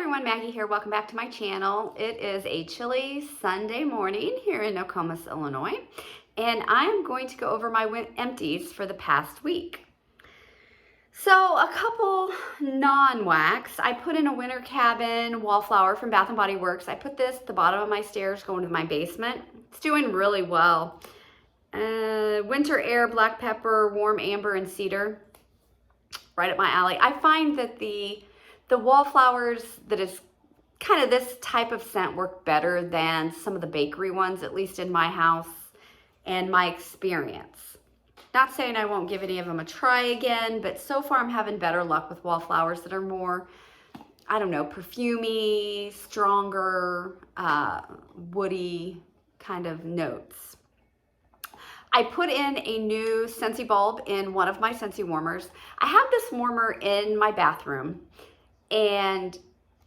everyone, Maggie here. Welcome back to my channel. It is a chilly Sunday morning here in Nokomis, Illinois, and I am going to go over my empties for the past week. So a couple non-wax. I put in a winter cabin Wallflower from Bath & Body Works. I put this at the bottom of my stairs going to my basement. It's doing really well. Winter Air, black pepper, warm amber, and cedar. Right up my alley. I find that the Wallflowers that is kind of this type of scent work better than some of the bakery ones, at least in my house and my experience. Not saying I won't give any of them a try again, but so far I'm having better luck with Wallflowers that are more, I don't know, perfumey, stronger, woody kind of notes. I put in a new Scentsy bulb in one of my Scentsy warmers. I have this warmer in my bathroom, and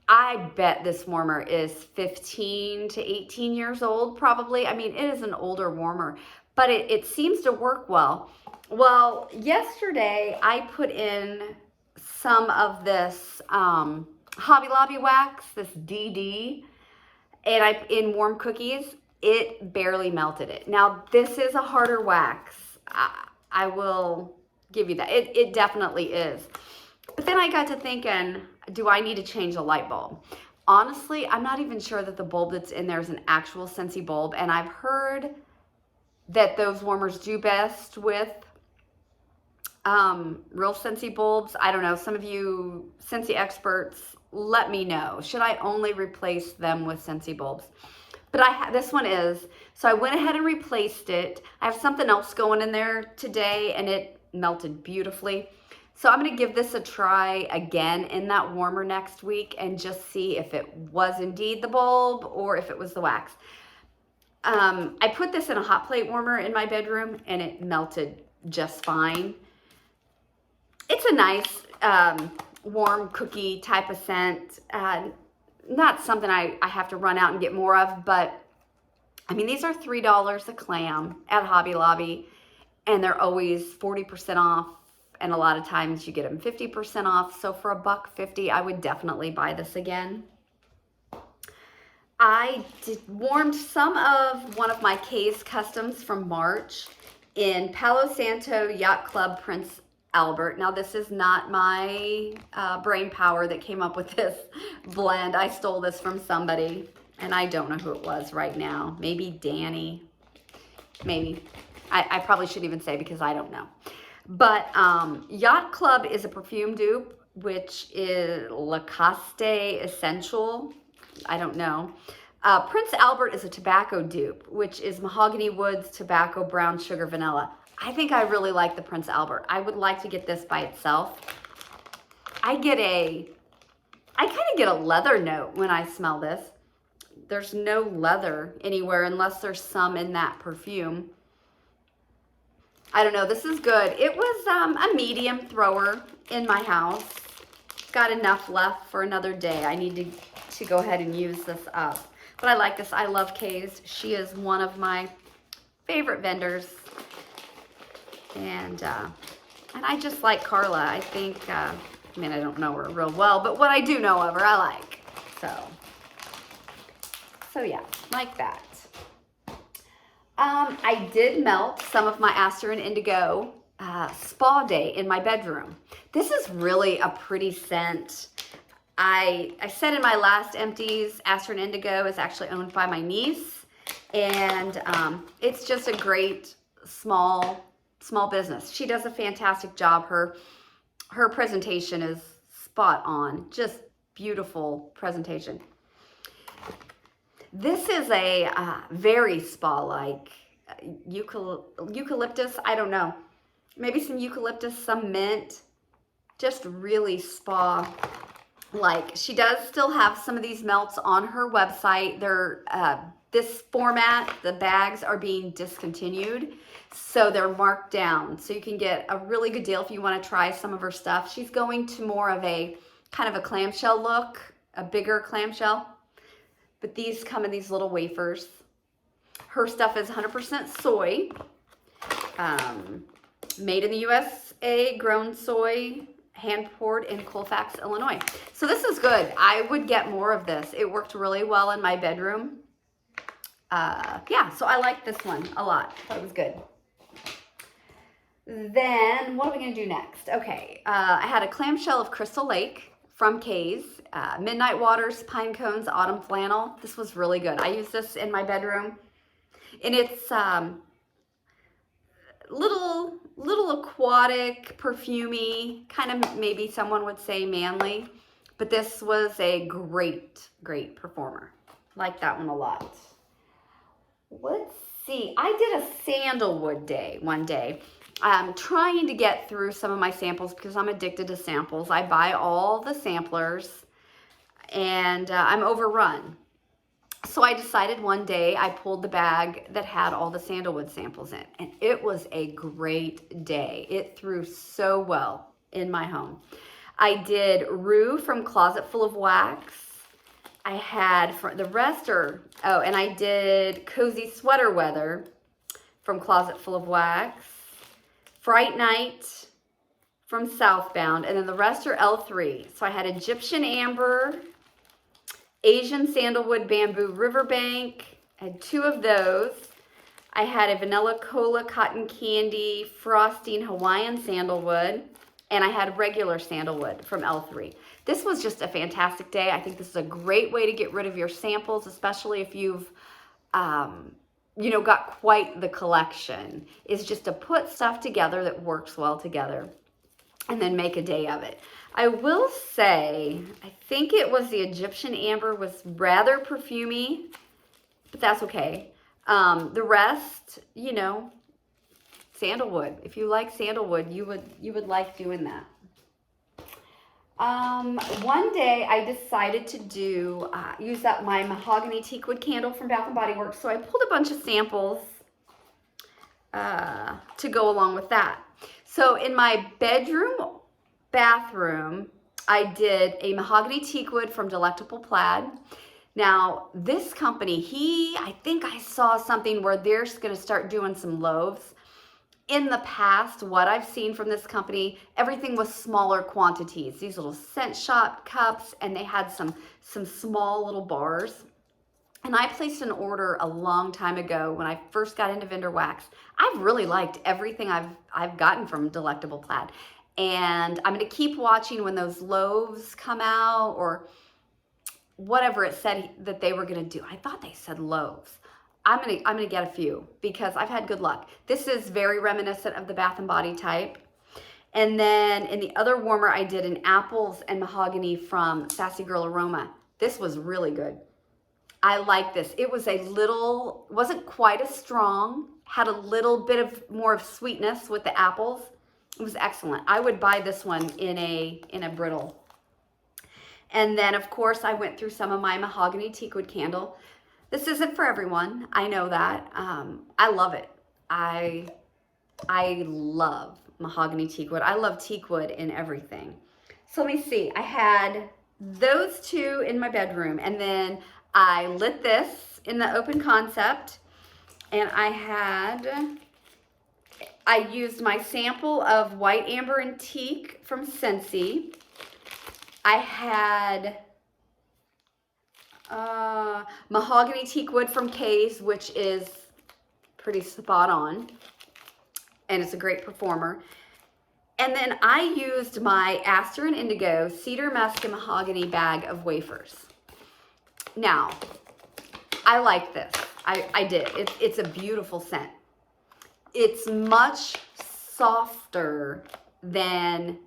I bet this warmer is 15 to 18 years old, probably. I mean, it is an older warmer, but it seems to work well. Well, yesterday I put in some of this Hobby Lobby wax, this DD, and in warm cookies. It barely melted it. Now, this is a harder wax. I will give you that. It definitely is. But then I got to thinking, do I need to change a light bulb? Honestly, I'm not even sure that the bulb that's in there is an actual Scentsy bulb, and I've heard that those warmers do best with real Scentsy bulbs. I don't know. Some of you Scentsy experts, let me know. Should I only replace them with Scentsy bulbs? But this one is, so I went ahead and replaced it. I have something else going in there today, and it melted beautifully. So I'm going to give this a try again in that warmer next week and just see if it was indeed the bulb or if it was the wax. I put this in a hot plate warmer in my bedroom, and it melted just fine. It's a nice warm cookie type of scent. Not something I have to run out and get more of, but I mean, these are $3 a clam at Hobby Lobby, and they're always 40% off, and a lot of times you get them 50% off. So for $1.50, I would definitely buy this again. I warmed some of one of my Kay's Customs from March in Palo Santo Yacht Club Prince Albert. Now, this is not my brain power that came up with this blend. I stole this from somebody, and I don't know who it was right now. Maybe Danny. Maybe. I probably shouldn't even say because I don't know. But Yacht Club is a perfume dupe, which is Lacoste Essential. I don't know. Prince Albert is a tobacco dupe, which is Mahogany Woods, Tobacco, Brown Sugar, Vanilla. I think I really like the Prince Albert. I would like to get this by itself. I kind of get a leather note when I smell this. There's no leather anywhere unless there's some in that perfume. I don't know, this is good. It was a medium thrower in my house. Got enough left for another day. I need to go ahead and use this up. But I like this. I love Kay's. She is one of my favorite vendors. And I just like Carla. I think, I mean, I don't know her real well, but what I do know of her, I like. So yeah, like that. I did melt some of my Aster and Indigo Spa Day in my bedroom. This is really a pretty scent. I said in my last empties, Aster and Indigo is actually owned by my niece, and it's just a great small business. She does a fantastic job. Her presentation is spot on. Just beautiful presentation. This is a very spa-like eucalyptus. I don't know. Maybe some eucalyptus, some mint. Just really spa-like. She does still have some of these melts on her website. They're this format, the bags are being discontinued, so they're marked down. So you can get a really good deal if you want to try some of her stuff. She's going to more of a kind of a clamshell look, a bigger clamshell. But these come in these little wafers. Her stuff is 100% soy, made in the USA, grown soy, hand poured in Colfax, Illinois. So this is good. I would get more of this. It worked really well in my bedroom. Yeah, so I like this one a lot. Thought it was good. Then what are we gonna do next? Okay, I had a clamshell of Crystal Lake from Kay's, Midnight Waters, Pine Cones, Autumn Flannel. This was really good. I use this in my bedroom, and it's little aquatic, perfumey, kind of maybe someone would say manly, but this was a great performer. Like that one a lot. Let's see, I did a sandalwood day one day. I'm trying to get through some of my samples because I'm addicted to samples. I buy all the samplers and I'm overrun. So I decided one day I pulled the bag that had all the sandalwood samples in, and it was a great day. It threw so well in my home. I did Rue from Closet Full of Wax. I had the rest are, oh, and I did Cozy Sweater Weather from Closet Full of Wax. Fright Night from Southbound, and then the rest are L3. So I had Egyptian Amber, Asian Sandalwood Bamboo Riverbank. I had 2 of those. I had a Vanilla Cola Cotton Candy Frosting Hawaiian Sandalwood, and I had regular sandalwood from L3. This was just a fantastic day. I think this is a great way to get rid of your samples, especially if you've you know, got quite the collection, is just to put stuff together that works well together and then make a day of it. I will say, I think it was the Egyptian Amber was rather perfumey, but that's okay. The rest, you know, sandalwood. If you like sandalwood, you would like doing that. One day I decided to do, use up my Mahogany Teakwood candle from Bath & Body Works. So I pulled a bunch of samples to go along with that. So in my bathroom, I did a Mahogany Teakwood from Delectable Plaid. Now, this company, I think I saw something where they're going to start doing some loaves. In the past, what I've seen from this company, everything was smaller quantities. These little scent shop cups, and they had some small little bars. And I placed an order a long time ago when I first got into vendor wax. I've really liked everything I've gotten from Delectable Plaid. And I'm going to keep watching when those loaves come out, or whatever it said that they were going to do. I thought they said loaves. I'm gonna get a few because I've had good luck. This is very reminiscent of the Bath & Body type. And then in the other warmer, I did an Apples and Mahogany from Sassy Girl Aroma. This was really good. I like this. It was wasn't quite as strong, had a little bit of more of sweetness with the apples. It was excellent. I would buy this one in a brittle. And then of course I went through some of my Mahogany Teakwood candle. This isn't for everyone. I know that. I love it. I love Mahogany Teakwood. I love Teakwood in everything. So let me see. I had those 2 in my bedroom, and then I lit this in the open concept, and I used my sample of White Amber and Teak from Scentsy. I had Mahogany Teakwood from Kay's, which is pretty spot on, and it's a great performer. And then I used my Aster and Indigo Cedar Musk and Mahogany bag of wafers. Now, I like this. I did. It's a beautiful scent. It's much softer than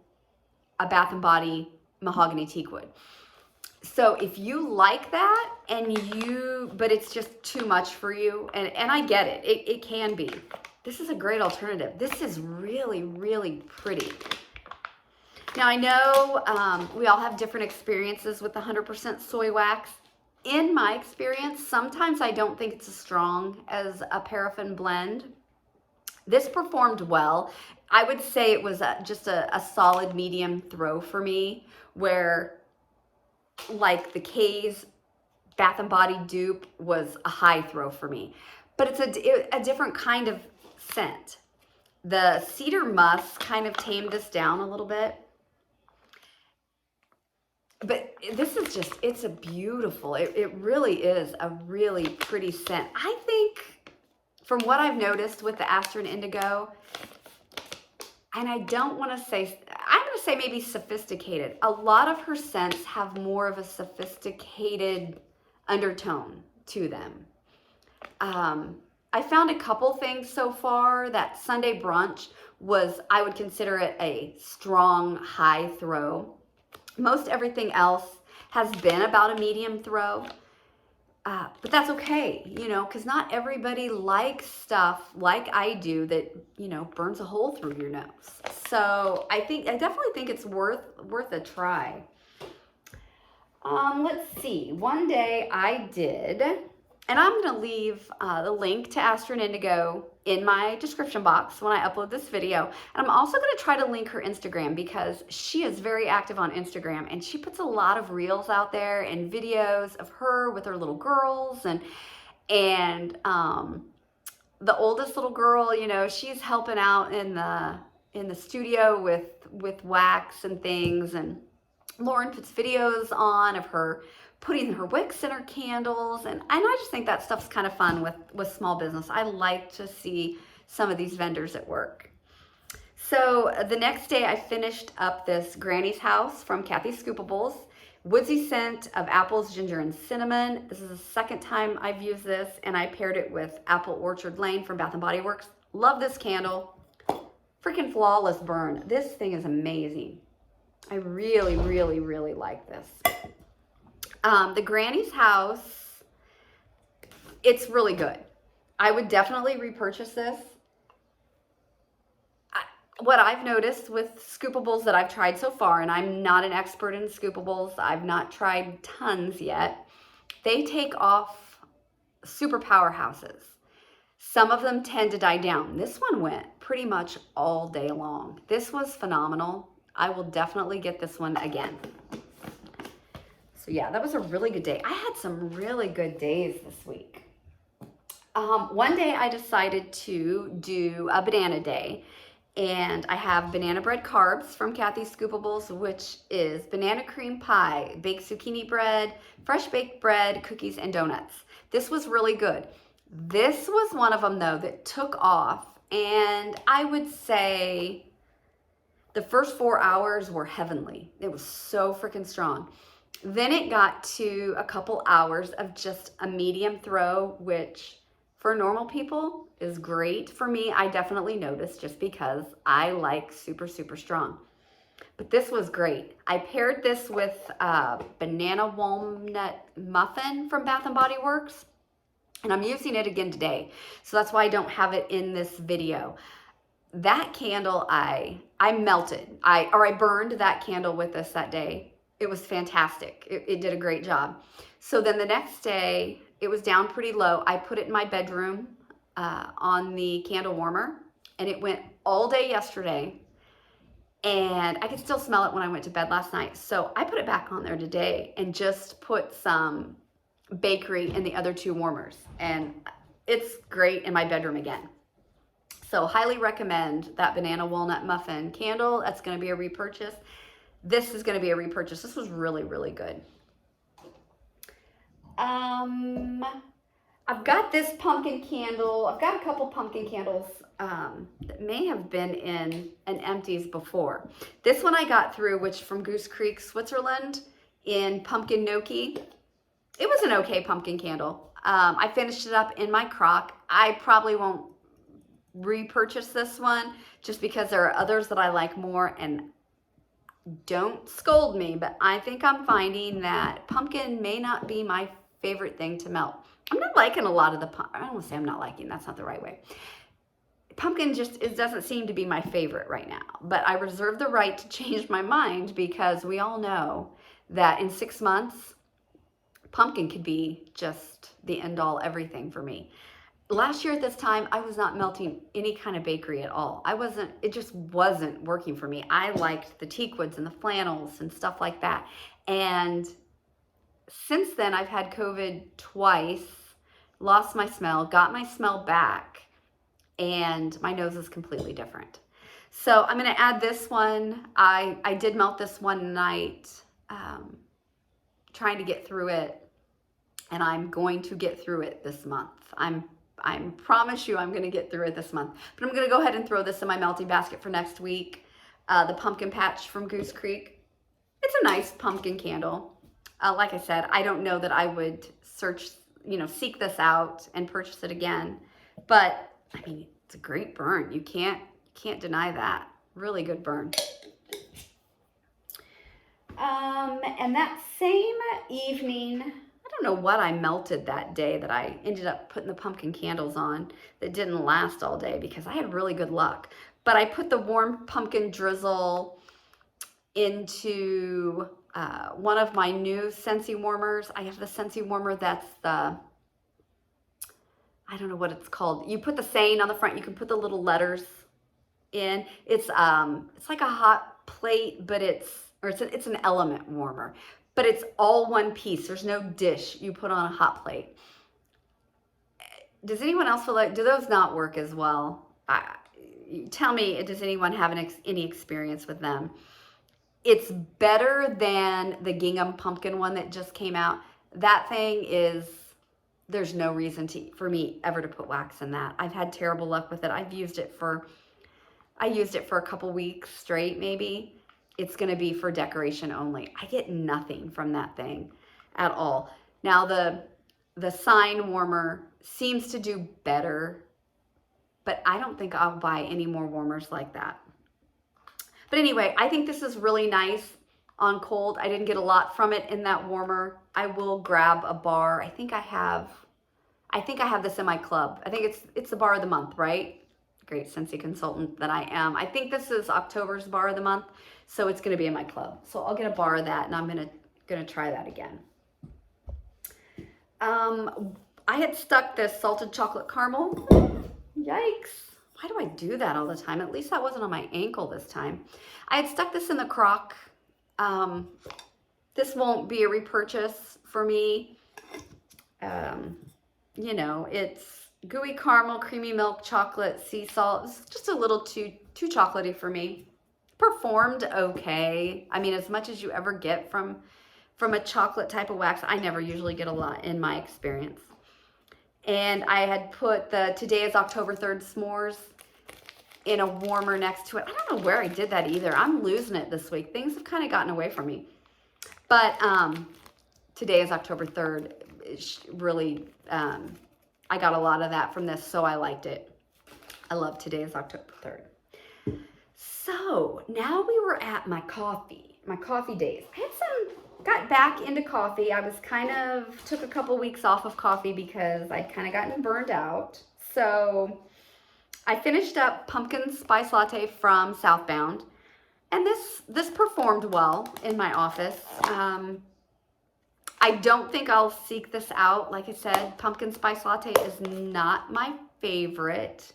a Bath & Body Mahogany Teakwood. So if you like that but it's just too much for you, and I get it, it can be. This is a great alternative. This is really pretty. Now I know we all have different experiences with 100% soy wax. In my experience, sometimes I don't think it's as strong as a paraffin blend. This performed well. I would say it was just a solid medium throw for me, where like the Kay's Bath & Body dupe was a high throw for me. But it's a different kind of scent. The Cedar Musk kind of tamed this down a little bit. But this is just, it's a beautiful, it really is a really pretty scent. I think from what I've noticed with the Aster and Indigo, and I don't want to say, I'm going to say maybe sophisticated. A lot of her scents have more of a sophisticated undertone to them. I found a couple things so far. That Sunday Brunch was, I would consider it a strong high throw. Most everything else has been about a medium throw. But that's okay, you know, because not everybody likes stuff like I do that, you know, burns a hole through your nose. So I definitely think it's worth a try. Let's see. One day I did, and I'm going to leave the link to Aster and Indigo in my description box when I upload this video. And I'm also going to try to link her Instagram because she is very active on Instagram and she puts a lot of reels out there and videos of her with her little girls and the oldest little girl, you know, she's helping out in the studio with wax and things, and Lauren puts videos on of her putting her wicks in her candles, and I just think that stuff's kind of fun with small business. I like to see some of these vendors at work. So the next day I finished up this Granny's House from Kathy Scoopables. Woodsy scent of apples, ginger, and cinnamon. This is the second time I've used this, and I paired it with Apple Orchard Lane from Bath & Body Works. Love this candle. Freaking flawless burn. This thing is amazing. I really, really, really like this. The Granny's House, it's really good. I would definitely repurchase this. What I've noticed with scoopables that I've tried so far, and I'm not an expert in scoopables, I've not tried tons yet, they take off super powerhouses. Some of them tend to die down. This one went pretty much all day long. This was phenomenal. I will definitely get this one again. So yeah, that was a really good day. I had some really good days this week. One day I decided to do a banana day. And I have banana bread carbs from Kathy Scoopables, which is banana cream pie, baked zucchini bread, fresh baked bread, cookies, and donuts. This was really good. This was one of them, though, that took off. And I would say the first 4 hours were heavenly. It was so freaking strong. Then it got to a couple hours of just a medium throw, which for normal people is great. For me, I definitely noticed just because I like super, super strong. But this was great. I paired this with banana walnut muffin from Bath & Body Works. And I'm using it again today. So that's why I don't have it in this video. That candle, I melted. I burned that candle with this that day. It was fantastic. It did a great job. So then the next day, it was down pretty low. I put it in my bedroom on the candle warmer, and it went all day yesterday, and I could still smell it when I went to bed last night. So I put it back on there today and just put some bakery in the other two warmers, and it's great in my bedroom again. So highly recommend that banana walnut muffin candle. That's going to be a repurchase. This is going to be a repurchase. This was really, really good. I've got this pumpkin candle. I've got a couple pumpkin candles that may have been in an Empties before. This one I got through, which from Goose Creek, Switzerland, in pumpkin gnocchi. It was an okay pumpkin candle. I finished it up in my crock. I probably won't repurchase this one just because there are others that I like more, and don't scold me, but I think I'm finding that pumpkin may not be my favorite thing to melt. I'm not liking a lot of the, I don't want to say I'm not liking, that's not the right way. Pumpkin just, it doesn't seem to be my favorite right now, but I reserve the right to change my mind because we all know that in 6 months, pumpkin could be just the end all everything for me. Last year at this time, I was not melting any kind of bakery at all. It just wasn't working for me. I liked the Teakwoods and the flannels and stuff like that. And since then, I've had COVID twice, lost my smell, got my smell back, and my nose is completely different. So I'm gonna add this one. I did melt this one night. trying to get through it, and I'm going to get through it this month. I promise you I'm going to get through it this month. But I'm going to go ahead and throw this in my melting basket for next week. The pumpkin patch from Goose Creek. It's a nice pumpkin candle. Like I said, I don't know that I would seek this out and purchase it again. But I mean, it's a great burn. You can't deny that. Really good burn. And that same evening, I don't know what I melted that day that I ended up putting the pumpkin candles on that didn't last all day because I had really good luck. But I put the warm pumpkin drizzle into one of my new Scentsy warmers. I have the Scentsy warmer that's I don't know what it's called. You put the saying on the front, you can put the little letters in. It's like a hot plate, but it's an element warmer, but it's all one piece. There's no dish you put on a hot plate. Does anyone else feel like, do those not work as well? Tell me, does anyone have any experience with them? It's better than the gingham pumpkin one that just came out. That thing is, there's no reason for me ever to put wax in that. I've had terrible luck with it. I used it for a couple weeks straight, maybe. It's going to be for decoration only. I get nothing from that thing at all. Now the sign warmer seems to do better, but I don't think I'll buy any more warmers like that. But anyway, I think this is really nice on cold. I didn't get a lot from it in that warmer. I will grab a bar. I think I have this in my club. I think it's the bar of the month, right? Great Scentsy consultant that I am. I think this is October's bar of the month, so it's going to be in my club. So I'll get a bar of that, and I'm gonna try that again. I had stuck this salted chocolate caramel. Yikes! Why do I do that all the time? At least that wasn't on my ankle this time. I had stuck this in the crock. This won't be a repurchase for me. You know, it's gooey caramel, creamy milk, chocolate, sea salt. It's just a little too chocolatey for me. Performed okay. I mean, as much as you ever get from a chocolate type of wax, I never usually get a lot in my experience. And I had put the Today is October 3rd s'mores in a warmer next to it. I don't know where I did that either. I'm losing it this week. Things have kind of gotten away from me. But Today is October 3rd. Really, I got a lot of that from this, so I liked it. I love Today is October 3rd. So now we were at my coffee days. Got back into coffee. I took a couple weeks off of coffee because I'd kind of gotten burned out. So I finished up pumpkin spice latte from Southbound, and this performed well in my office. I don't think I'll seek this out. Like I said, pumpkin spice latte is not my favorite.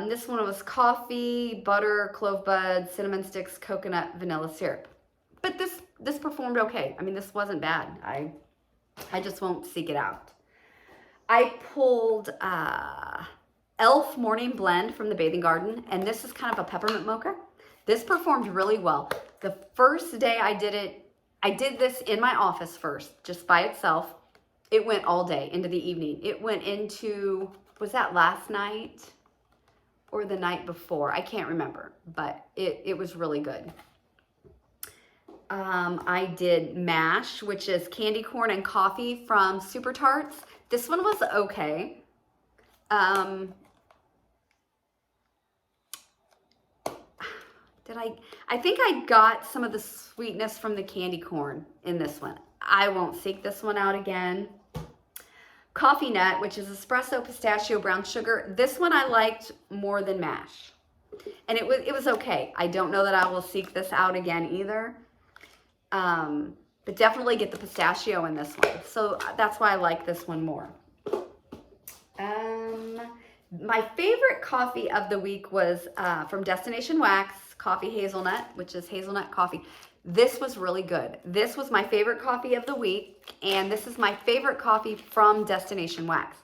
This one was coffee, butter, clove buds, cinnamon sticks, coconut, vanilla syrup. But this performed okay. I mean, this wasn't bad. I just won't seek it out. I pulled Elf Morning Blend from the Bathing Garden, and this is kind of a peppermint mocha. This performed really well. The first day I did it, I did this in my office first, just by itself. It went all day into the evening. It went into, was that last night or the night before? I can't remember, but it was really good. I did Mash, which is candy corn and coffee from Super Tarts. This one was okay. I think I got some of the sweetness from the candy corn in this one. I won't seek this one out again. Coffee Nut, which is espresso, pistachio, brown sugar. This one I liked more than Mash. And it was okay. I don't know that I will seek this out again either. But definitely get the pistachio in this one. So that's why I like this one more. My favorite coffee of the week was from Destination Wax, Coffee Hazelnut, which is hazelnut coffee. This was really good. This was my favorite coffee of the week, and this is my favorite coffee from Destination Wax.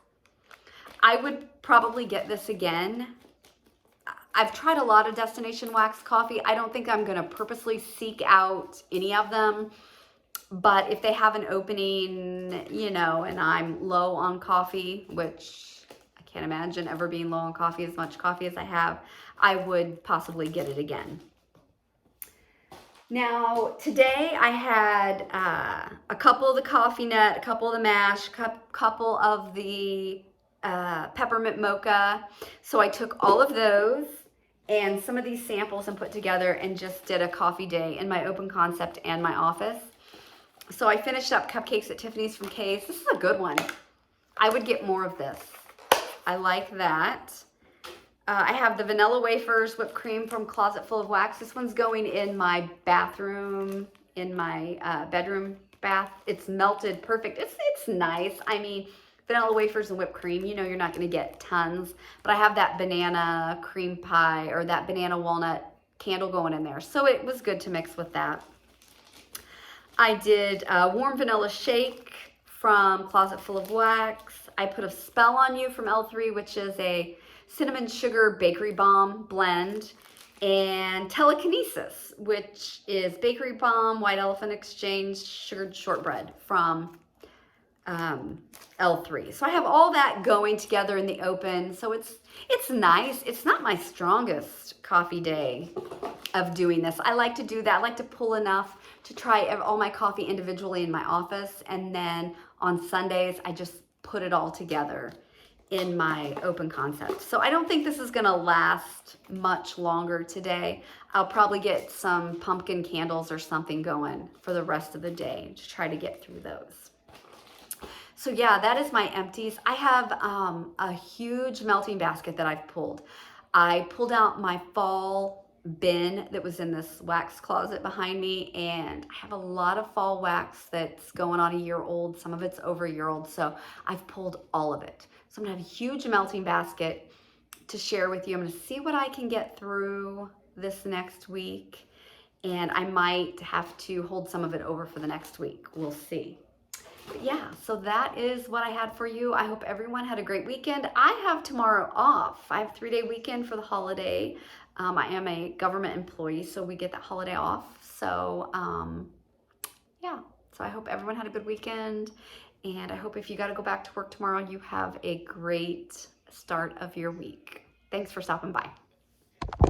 I would probably get this again. I've tried a lot of Destination Wax coffee. I don't think I'm going to purposely seek out any of them, But if they have an opening, you know, and I'm low on coffee, which I can't imagine ever being low on coffee, as much coffee as I have, I would possibly get it again. Now, today I had a couple of the coffee nut, a couple of the mash, couple of the peppermint mocha. So I took all of those and some of these samples and put together and just did a coffee day in my open concept and my office. So I finished up Cupcakes at Tiffany's from Kay's. This is a good one. I would get more of this. I like that. I have the vanilla wafers, whipped cream from Closet Full of Wax. This one's going in my bathroom, in my bedroom bath. It's melted perfect. It's nice. I mean, vanilla wafers and whipped cream, you know you're not going to get tons. But I have that banana cream pie or that banana walnut candle going in there. So it was good to mix with that. I did a warm vanilla shake from Closet Full of Wax. I put a Spell on You from L3, which is a cinnamon sugar bakery bomb blend, and Telekinesis, which is bakery bomb, white elephant exchange, sugared shortbread from L3. So I have all that going together in the open. So it's nice. It's not my strongest coffee day of doing this. I like to do that. I like to pull enough to try all my coffee individually in my office, and then on Sundays I just put it all together in my open concept. So I don't think this is gonna last much longer today. I'll probably get some pumpkin candles or something going for the rest of the day to try to get through those. So yeah, that is my empties. I have a huge melting basket that I've pulled. I pulled out my fall bin that was in this wax closet behind me, and I have a lot of fall wax that's going on a year old. Some of it's over a year old, so I've pulled all of it. So I'm gonna have a huge melting basket to share with you. I'm gonna see what I can get through this next week, and I might have to hold some of it over for the next week. We'll see. But yeah, so that is what I had for you. I hope everyone had a great weekend. I have tomorrow off. I have a 3-day weekend for the holiday. I am a government employee, so we get that holiday off. So yeah, so I hope everyone had a good weekend. And I hope if you got to go back to work tomorrow, you have a great start of your week. Thanks for stopping by.